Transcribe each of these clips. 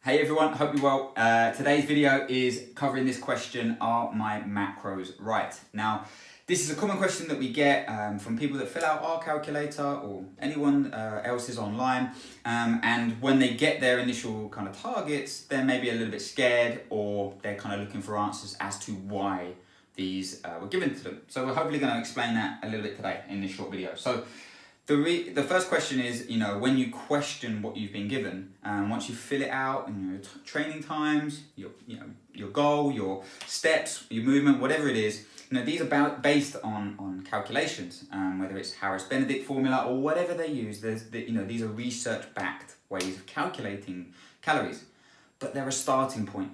Hey everyone, hope you're well. Today's video is covering this question, are my macros right? Now, this is a common question that we get from people that fill out our calculator or anyone else's online. And when they get their initial kind of targets, they're maybe a little bit scared or they're kind of looking for answers as to why these were given to them. So we're hopefully going to explain that a little bit today in this short video. So the first question is, when you question what you've been given, once you fill it out, and your training times, your goal, your steps, your movement, whatever it is, these are based on calculations, whether it's Harris-Benedict formula or whatever they use. These are research-backed ways of calculating calories, but they're a starting point.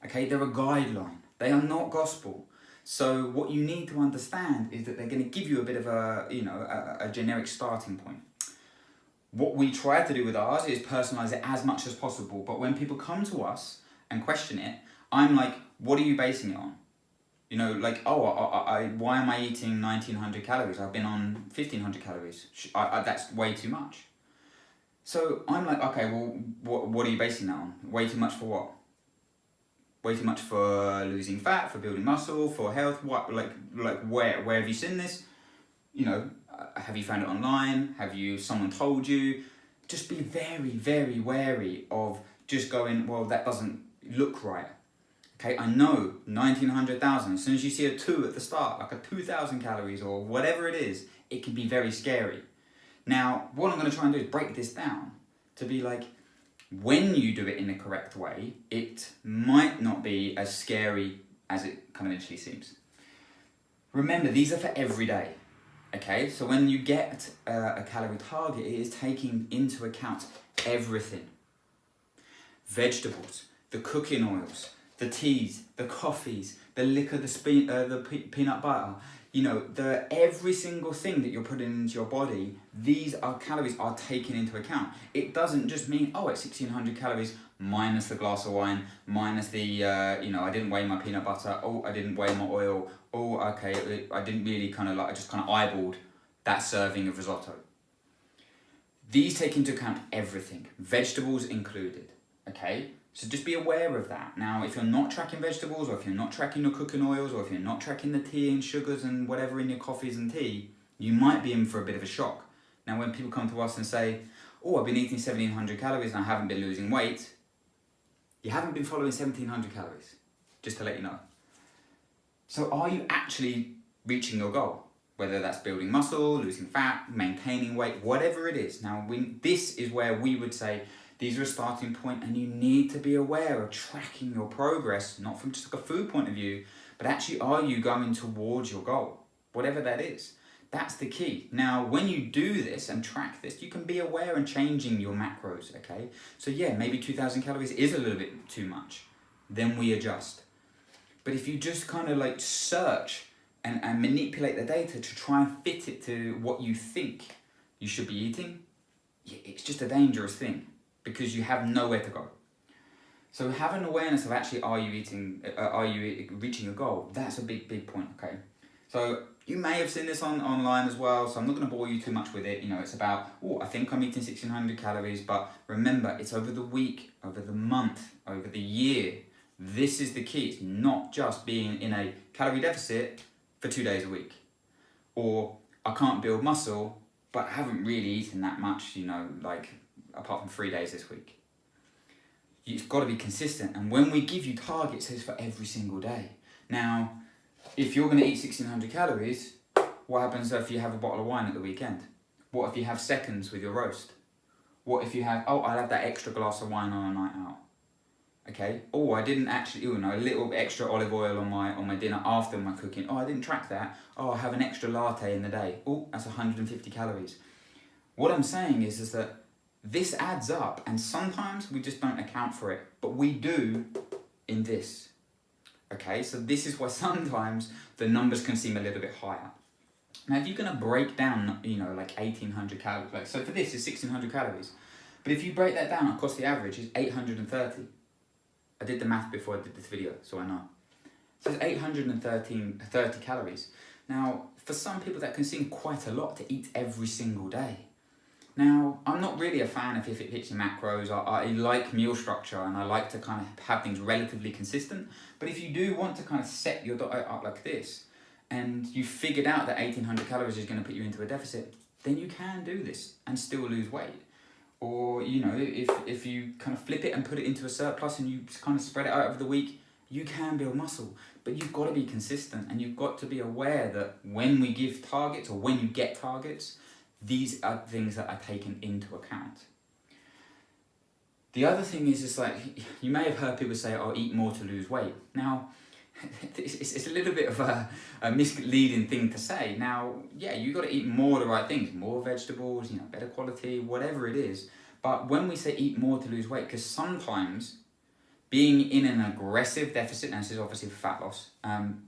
Okay, they're a guideline. They are not gospel. So what you need to understand is that they're going to give you a bit of a generic starting point. What we try to do with ours is personalize it as much as possible. But when people come to us and question it, I'm like, what are you basing it on? Why am I eating 1900 calories? I've been on 1500 calories. That's way too much. So I'm like, okay, well, what are you basing that on? Way too much for what? Way too much for losing fat, for building muscle, for health. What, where have you seen this? Have you found it online? Have someone told you? Just be very, very wary of just going, well, that doesn't look right. Okay, I know 1900,000. As soon as you see a 2 at the start, like a 2000 calories or whatever it is, it can be very scary. Now, what I'm going to try and do is break this down to be like, when you do it in the correct way, it might not be as scary as it kind of initially seems. Remember, these are for every day, okay? So when you get a calorie target, it is taking into account everything. Vegetables, the cooking oils, the teas, the coffees, the liquor, the peanut butter, every single thing that you're putting into your body, calories are taken into account. It doesn't just mean, it's 1600 calories minus the glass of wine, minus the, I didn't weigh my peanut butter, I didn't weigh my oil, I didn't really I just kind of eyeballed that serving of risotto. These take into account everything, vegetables included, okay? So just be aware of that. Now, if you're not tracking vegetables, or if you're not tracking your cooking oils, or if you're not tracking the tea and sugars and whatever in your coffees and tea, you might be in for a bit of a shock. Now, when people come to us and say, I've been eating 1700 calories and I haven't been losing weight, you haven't been following 1700 calories, just to let you know. So are you actually reaching your goal? Whether that's building muscle, losing fat, maintaining weight, whatever it is. Now, this is where we would say, these are a starting point, and you need to be aware of tracking your progress, not from just like a food point of view, but actually, are you going towards your goal? Whatever that is. That's the key. Now, when you do this and track this, you can be aware and changing your macros, okay? So yeah, maybe 2000 calories is a little bit too much. Then we adjust. But if you just kind of search and manipulate the data to try and fit it to what you think you should be eating, it's just a dangerous thing, because you have nowhere to go. So have an awareness of actually, are you reaching your goal? That's a big point, okay? So you may have seen this online as well, so I'm not going to bore you too much with it. It's about, I think I'm eating 1600 calories, but remember, it's over the week, over the month, over the year. This is the key. It's not just being in a calorie deficit for 2 days a week. Or I can't build muscle, but I haven't really eaten that much, apart from 3 days this week. You've got to be consistent. And when we give you targets, it's for every single day. Now, if you're going to eat 1600 calories, what happens if you have a bottle of wine at the weekend? What if you have seconds with your roast? What if you have, I'll have that extra glass of wine on a night out. Okay? I didn't actually, a little extra olive oil on my dinner after my cooking. I didn't track that. I have an extra latte in the day. That's 150 calories. What I'm saying is that this adds up, and sometimes we just don't account for it, but we do in this. Okay, so this is why sometimes the numbers can seem a little bit higher. Now, if you're going to break down, 1800 calories, so for this is 1600 calories, but if you break that down across the average, is 830. I did the math before I did this video, so I know. So it's 830 calories. Now, for some people that can seem quite a lot to eat every single day. Now, I'm not really a fan of if it hits your macros. I like meal structure and I like to kind of have things relatively consistent. But if you do want to kind of set your diet up like this, and you figured out that 1800 calories is going to put you into a deficit, then you can do this and still lose weight. Or, you know, if you kind of flip it and put it into a surplus and you kind of spread it out over the week, you can build muscle. But you've got to be consistent, and you've got to be aware that when we give targets or when you get targets, these are things that are taken into account. The other thing is like, you may have heard people say, oh, eat more to lose weight. Now, it's a little bit of a misleading thing to say. Now, yeah, you got to eat more of the right things, more vegetables, you know, better quality, whatever it is. But when we say eat more to lose weight, because sometimes being in an aggressive deficit, and this is obviously for fat loss,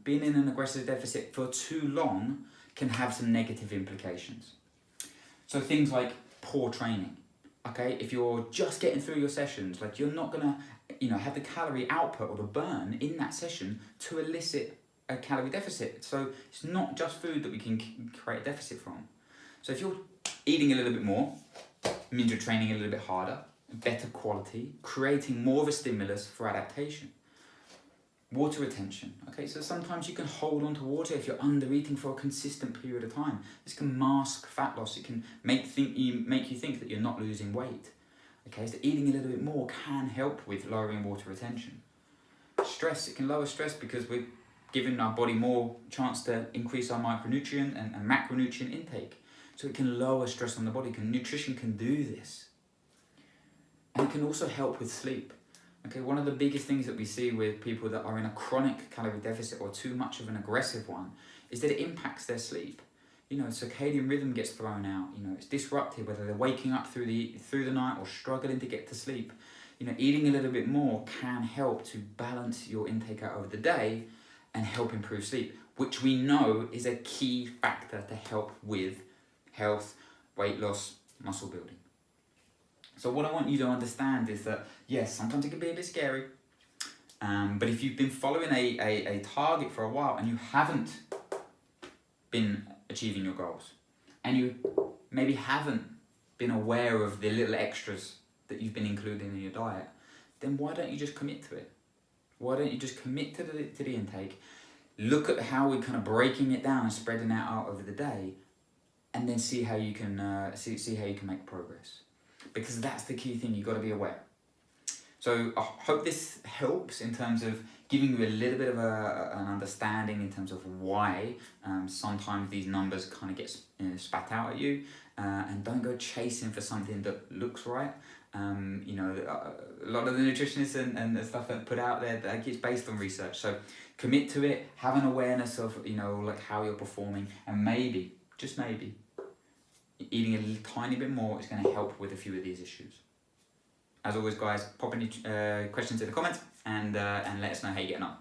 being in an aggressive deficit for too long can have some negative implications. So things like poor training. Okay, if you're just getting through your sessions, like you're not gonna, you know, have the calorie output or the burn in that session to elicit a calorie deficit. So it's not just food that we can create a deficit from. So if you're eating a little bit more, it means you're training a little bit harder, better quality, creating more of a stimulus for adaptation. Water retention. Okay, so sometimes you can hold on to water if you're under eating for a consistent period of time. This can mask fat loss. It can make you think that you're not losing weight. Okay, so eating a little bit more can help with lowering water retention. Stress. It can lower stress because we're giving our body more chance to increase our micronutrient and macronutrient intake. So it can lower stress on the body. Nutrition can do this. And it can also help with sleep. Okay, one of the biggest things that we see with people that are in a chronic calorie deficit or too much of an aggressive one is that it impacts their sleep. You know, circadian rhythm gets thrown out. You know, it's disrupted, whether they're waking up through the night or struggling to get to sleep. You know, eating a little bit more can help to balance your intake out over the day and help improve sleep, which we know is a key factor to help with health, weight loss, muscle building. So what I want you to understand is that, yes, sometimes it can be a bit scary, but if you've been following a target for a while and you haven't been achieving your goals, and you maybe haven't been aware of the little extras that you've been including in your diet, then why don't you just commit to it? Why don't you just commit to the intake, look at how we're kind of breaking it down and spreading it out over the day, and then see how you can see how you can make progress. Because that's the key thing, you've got to be aware. So I hope this helps in terms of giving you a little bit of an understanding in terms of why sometimes these numbers kind of get spat out at you, and don't go chasing for something that looks right. You know, a lot of the nutritionists and the stuff that put out there, that it's based on research. So commit to it, have an awareness of, you know, like how you're performing, and maybe, just maybe, eating a tiny bit more is going to help with a few of these issues. As always, guys, pop any questions in the comments and let us know how you're getting on.